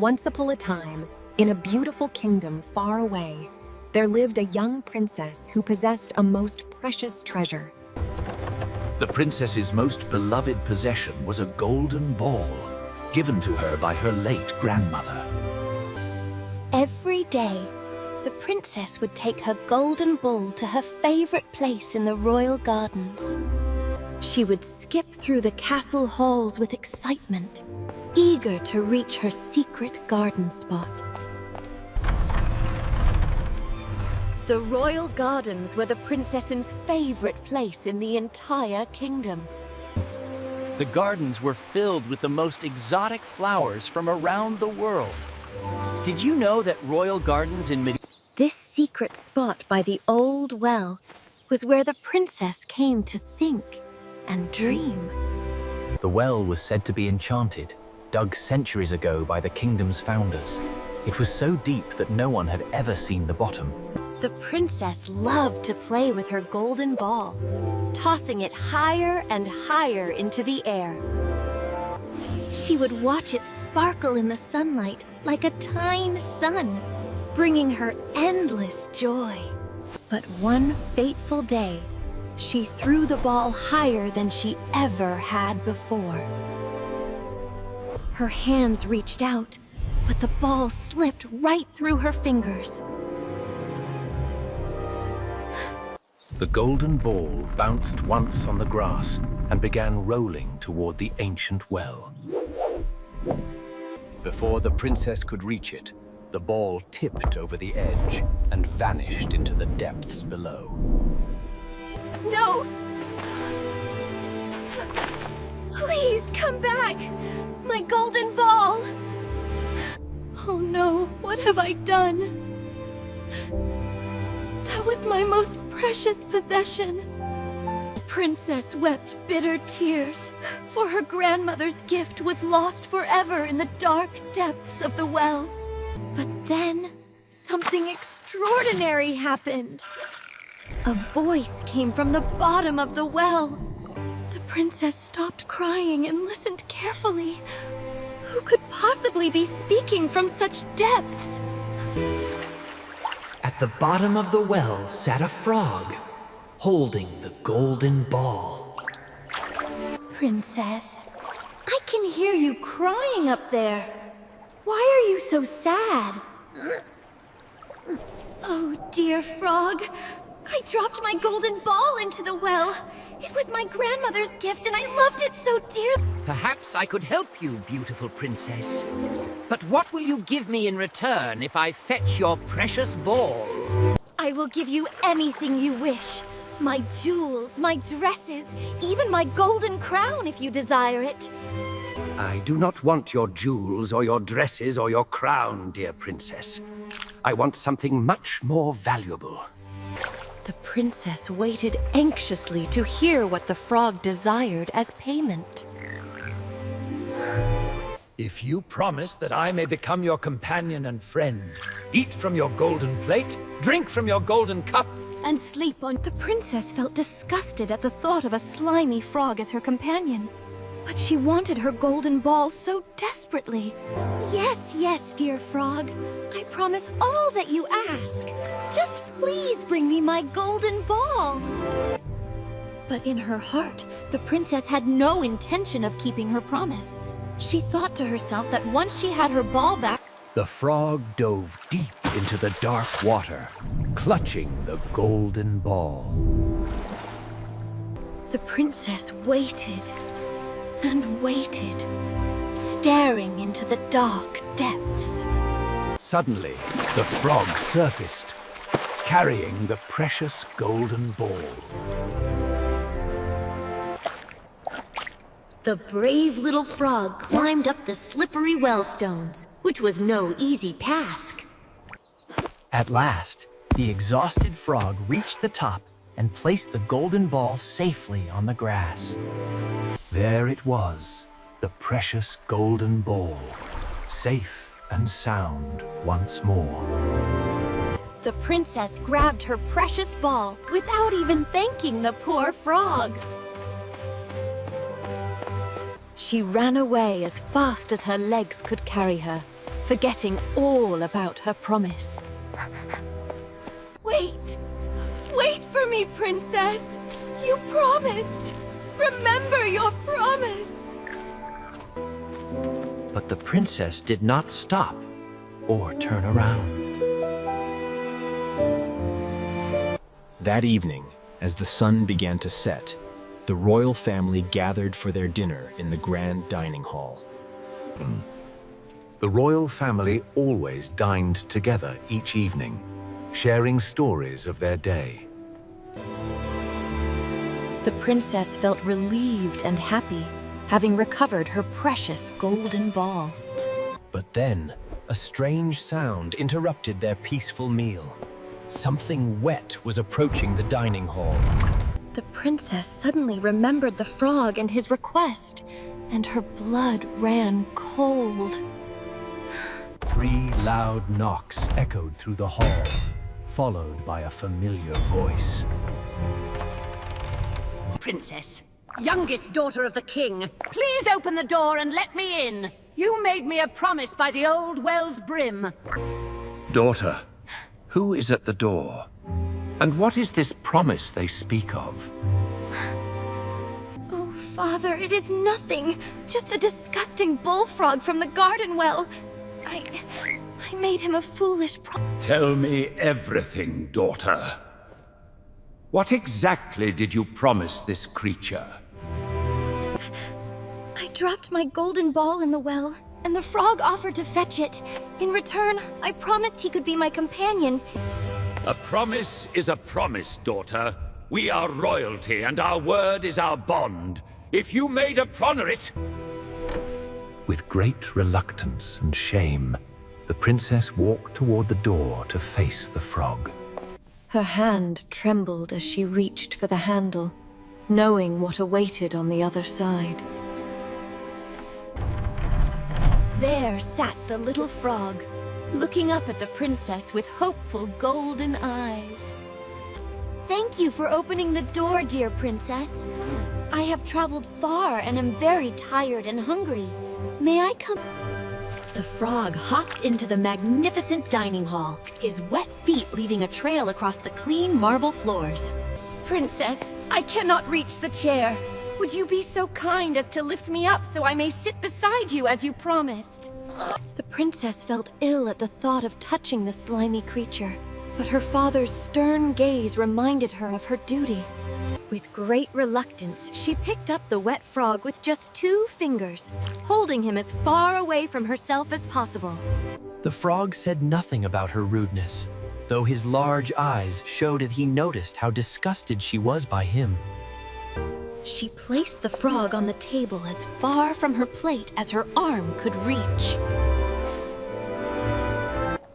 Once upon a time, in a beautiful kingdom far away, there lived a young princess who possessed a most precious treasure. The princess's most beloved possession was a golden ball, given to her by her late grandmother. Every day, the princess would take her golden ball to her favorite place in the royal gardens. She would skip through the castle halls with excitement, eager to reach her secret garden spot. The royal gardens were the princess's favorite place in the entire kingdom. The gardens were filled with the most exotic flowers from around the world. Did you know that royal gardens in This secret spot by the old well was where the princess came to think and dream. The well was said to be enchanted, dug centuries ago by the kingdom's founders. It was so deep that no one had ever seen the bottom. The princess loved to play with her golden ball, tossing it higher and higher into the air. She would watch it sparkle in the sunlight like a tiny sun, bringing her endless joy. But one fateful day, she threw the ball higher than she ever had before. Her hands reached out, but the ball slipped right through her fingers. The golden ball bounced once on the grass and began rolling toward the ancient well. Before the princess could reach it, the ball tipped over the edge and vanished into the depths below. No! Please come back! My golden ball! Oh no, what have I done? That was my most precious possession. The princess wept bitter tears, for her grandmother's gift was lost forever in the dark depths of the well. But then, something extraordinary happened. A voice came from the bottom of the well. The princess stopped crying and listened carefully. Who could possibly be speaking from such depths? At the bottom of the well sat a frog, holding the golden ball. Princess, I can hear you crying up there. Why are you so sad? Oh, dear frog. I dropped my golden ball into the well. It was my grandmother's gift and I loved it so dearly. Perhaps I could help you, beautiful princess. But what will you give me in return if I fetch your precious ball? I will give you anything you wish. My jewels, my dresses, even my golden crown if you desire it. I do not want your jewels or your dresses or your crown, dear princess. I want something much more valuable. The princess waited anxiously to hear what the frog desired as payment. If you promise that I may become your companion and friend, eat from your golden plate, drink from your golden cup, And sleep on. The princess felt disgusted at the thought of a slimy frog as her companion. But she wanted her golden ball so desperately. Yes, yes, dear frog. I promise all that you ask. Just please bring me my golden ball. But in her heart, the princess had no intention of keeping her promise. She thought to herself that once she had her ball back, The frog dove deep into the dark water, clutching the golden ball. the princess waited and waited, staring into the dark depths. Suddenly, the frog surfaced, carrying the precious golden ball. The brave little frog climbed up the slippery well stones, which was no easy task. At last, the exhausted frog reached the top and placed the golden ball safely on the grass. There it was, the precious golden ball, safe and sound once more. The princess grabbed her precious ball without even thanking the poor frog. She ran away as fast as her legs could carry her, forgetting all about her promise. Wait! Wait for me, princess! You promised! Remember your promise! But the princess did not stop or turn around. That evening, as the sun began to set, the royal family gathered for their dinner in the grand dining hall. The royal family always dined together each evening, sharing stories of their day. The princess felt relieved and happy, having recovered her precious golden ball. But then, a strange sound interrupted their peaceful meal. Something wet was approaching the dining hall. The princess suddenly remembered the frog and his request, and her blood ran cold. 3 loud knocks echoed through the hall, followed by a familiar voice. Princess, youngest daughter of the king, please open the door and let me in. You made me a promise by the old well's brim. Daughter, who is at the door? And what is this promise they speak of? Oh, Father, it is nothing. Just a disgusting bullfrog from the garden well. I made him a foolish promise. Tell me everything, daughter. What exactly did you promise this creature? I dropped my golden ball in the well, and the frog offered to fetch it. In return, I promised he could be my companion. A promise is a promise, daughter. We are royalty, and our word is our bond. If you made upon it... With great reluctance and shame, the princess walked toward the door to face the frog. Her hand trembled as she reached for the handle, knowing what awaited on the other side. There sat the little frog, looking up at the princess with hopeful golden eyes. Thank you for opening the door, dear princess. I have traveled far and am very tired and hungry. May I come? The frog hopped into the magnificent dining hall, his wet feet leaving a trail across the clean marble floors. Princess, I cannot reach the chair. Would you be so kind as to lift me up so I may sit beside you as you promised? The princess felt ill at the thought of touching the slimy creature, but her father's stern gaze reminded her of her duty. With great reluctance, she picked up the wet frog with just 2 fingers, holding him as far away from herself as possible. The frog said nothing about her rudeness, though his large eyes showed that he noticed how disgusted she was by him. She placed the frog on the table as far from her plate as her arm could reach.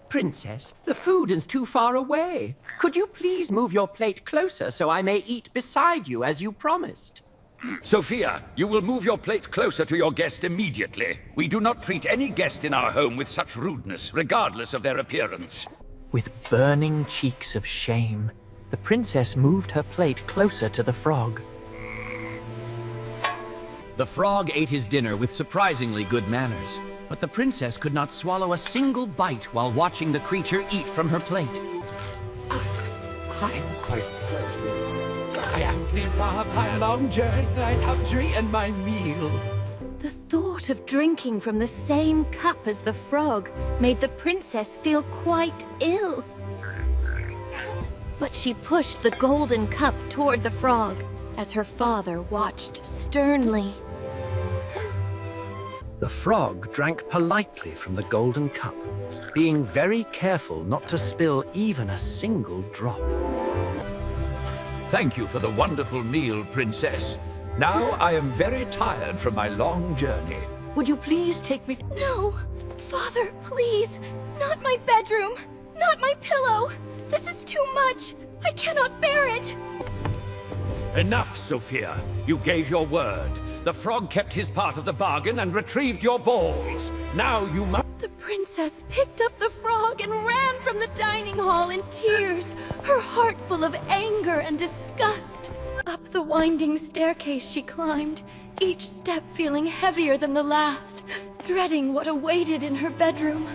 Princess, the food is too far away. Could you please move your plate closer so I may eat beside you as you promised? Sophia, you will move your plate closer to your guest immediately. We do not treat any guest in our home with such rudeness, regardless of their appearance. With burning cheeks of shame, the princess moved her plate closer to the frog. The frog ate his dinner with surprisingly good manners, but the princess could not swallow a single bite while watching the creature eat from her plate. I am quite thirsty. I am far by a long journey, I have eaten my meal. The thought of drinking from the same cup as the frog made the princess feel quite ill. But she pushed the golden cup toward the frog as her father watched sternly. The frog drank politely from the golden cup, being very careful not to spill even a single drop. Thank you for the wonderful meal, Princess. Now I am very tired from my long journey. Would you please take me... No! Father, please! Not my bedroom! Not my pillow! This is too much! I cannot bear it! Enough, Sophia. You gave your word. The frog kept his part of the bargain and retrieved your balls. Now you must... The princess picked up the frog and ran from the dining hall in tears, her heart full of anger and disgust. Up the winding staircase she climbed, each step feeling heavier than the last, dreading what awaited in her bedroom.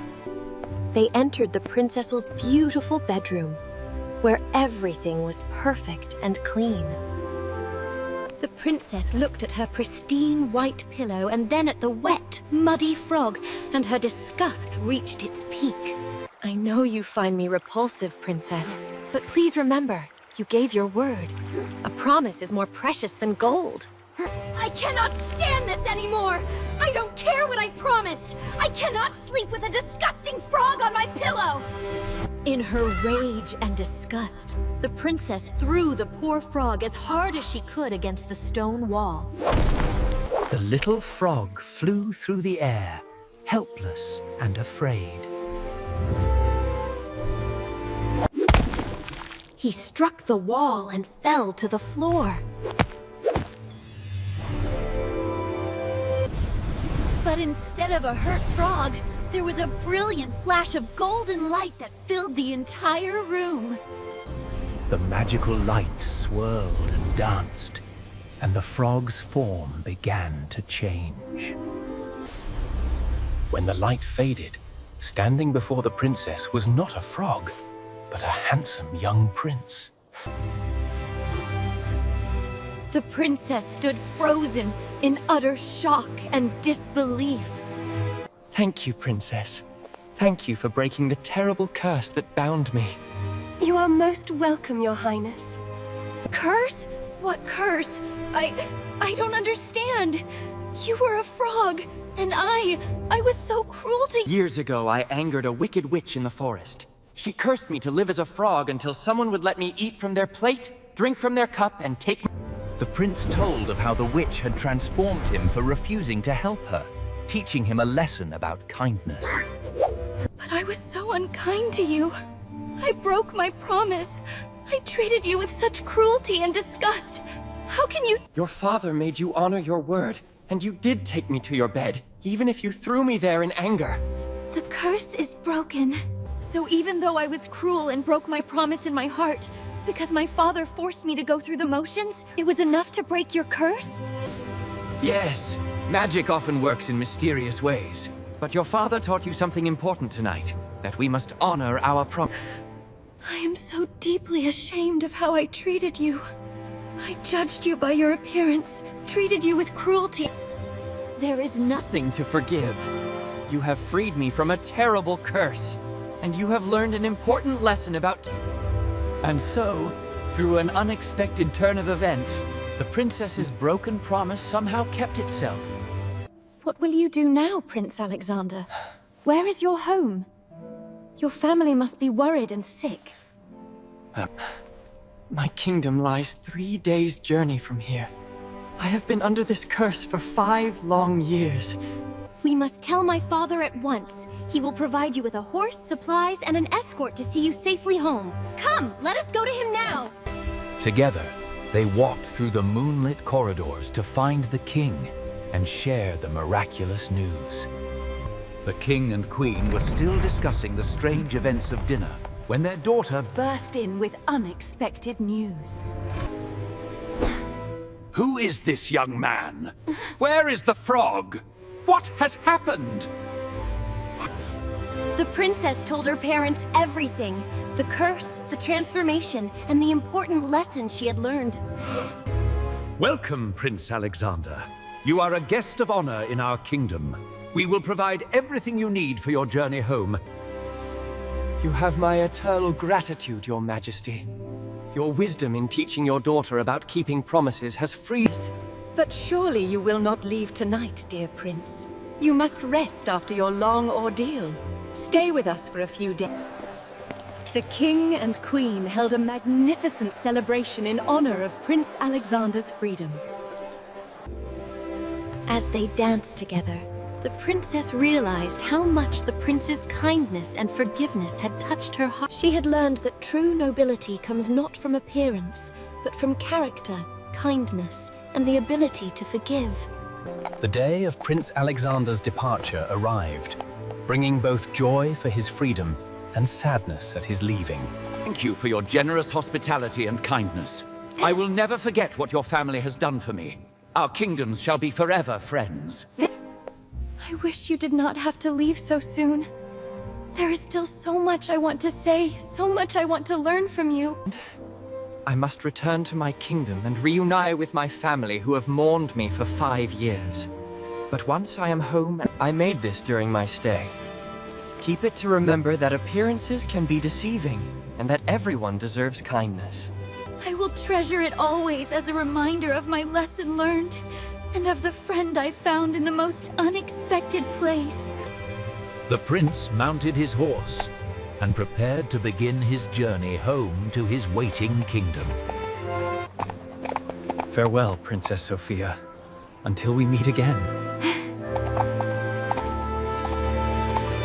They entered the princess's beautiful bedroom, where everything was perfect and clean. The princess looked at her pristine white pillow and then at the wet, muddy frog, and her disgust reached its peak. I know you find me repulsive, princess, but please remember, you gave your word. A promise is more precious than gold. I cannot stand this anymore! I don't care what I promised! I cannot sleep with a disgusting frog on my pillow! In her rage and disgust, the princess threw the poor frog as hard as she could against the stone wall. The little frog flew through the air, helpless and afraid. He struck the wall and fell to the floor. But instead of a hurt frog, there was a brilliant flash of golden light that filled the entire room. The magical light swirled and danced, and the frog's form began to change. When the light faded, standing before the princess was not a frog, but a handsome young prince. The princess stood frozen in utter shock and disbelief. Thank you, princess. Thank you for breaking the terrible curse that bound me. You are most welcome, your highness. Curse? What curse? I don't understand. You were a frog, and I was so cruel to you. Years ago, I angered a wicked witch in the forest. She cursed me to live as a frog until someone would let me eat from their plate, drink from their cup, and take me. The prince told of how the witch had transformed him for refusing to help her, teaching him a lesson about kindness. But I was so unkind to you. I broke my promise. I treated you with such cruelty and disgust. How can you— Your father made you honor your word, and you did take me to your bed, even if you threw me there in anger. The curse is broken. So even though I was cruel and broke my promise in my heart, because my father forced me to go through the motions, it was enough to break your curse? Yes, magic often works in mysterious ways. But your father taught you something important tonight, that we must honor our promise. I am so deeply ashamed of how I treated you. I judged you by your appearance, treated you with cruelty. There is nothing To forgive. You have freed me from a terrible curse, and you have learned an important lesson about— And so, through an unexpected turn of events, the princess's broken promise somehow kept itself. What will you do now, Prince Alexander? Where is your home? Your family must be worried and sick. My kingdom lies 3 days' journey from here. I have been under this curse for 5 long years. We must tell my father at once. He will provide you with a horse, supplies, and an escort to see you safely home. Come, let us go to him now! Together, they walked through the moonlit corridors to find the king and share the miraculous news. The king and queen were still discussing the strange events of dinner when their daughter Burst in with unexpected news. Who is this young man? Where is the frog? What has happened? The princess told her parents everything. The curse, the transformation, and the important lessons she had learned. Welcome, Prince Alexander. You are a guest of honor in our kingdom. We will provide everything you need for your journey home. You have my eternal gratitude, Your Majesty. Your wisdom in teaching your daughter about keeping promises has freed us. But surely you will not leave tonight, dear prince. You must rest after your long ordeal. Stay with us for a few days. The king and queen held a magnificent celebration in honor of Prince Alexander's freedom. As they danced together, the princess realized how much the prince's kindness and forgiveness had touched her heart. She had learned that true nobility comes not from appearance, but from character, kindness, and the ability to forgive. The day of Prince Alexander's departure arrived, bringing both joy for his freedom and sadness at his leaving. Thank you for your generous hospitality and kindness. I will never forget what your family has done for me. Our kingdoms shall be forever friends. I wish you did not have to leave so soon. There is still so much I want to say, so much I want to learn from you. I must return to my kingdom and reunite with my family who have mourned me for 5 years. But once I am home, I made this during my stay. Keep it to remember that appearances can be deceiving, and that everyone deserves kindness. I will treasure it always as a reminder of my lesson learned, and of the friend I found in the most unexpected place. The prince mounted his horse and prepared to begin his journey home to his waiting kingdom. Farewell, Princess Sophia. Until we meet again.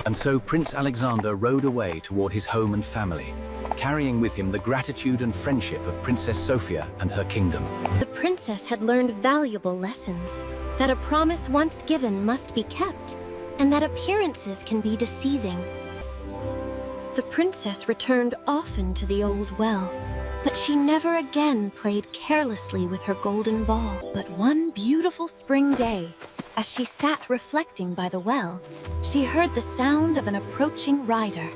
And so Prince Alexander rode away toward his home and family, carrying with him the gratitude and friendship of Princess Sophia and her kingdom. The princess had learned valuable lessons, that a promise once given must be kept, and that appearances can be deceiving. The princess returned often to the old well, but she never again played carelessly with her golden ball. But one beautiful spring day, as she sat reflecting by the well, she heard the sound of an approaching rider.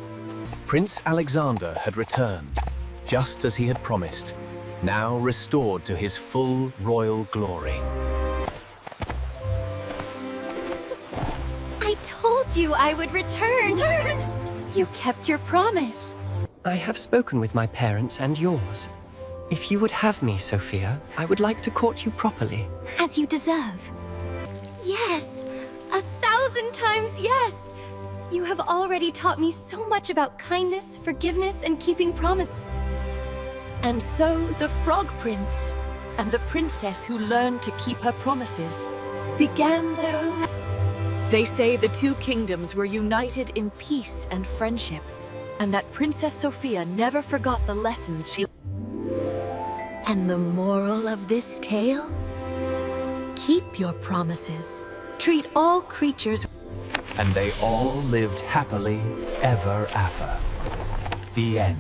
Prince Alexander had returned, just as he had promised, now restored to his full royal glory. I told you I would return! You kept your promise. I have spoken with my parents and yours. If you would have me, Sophia, I would like to court you properly. As you deserve. Yes! 1,000 times yes! You have already taught me so much about kindness, forgiveness, and keeping promise. And so the Frog Prince and the princess who learned to keep her promises began their own. They say the two kingdoms were united in peace and friendship, and that Princess Sophia never forgot the lessons she... And the moral of this tale? Keep your promises. Treat all creatures... And they all lived happily ever after. The end.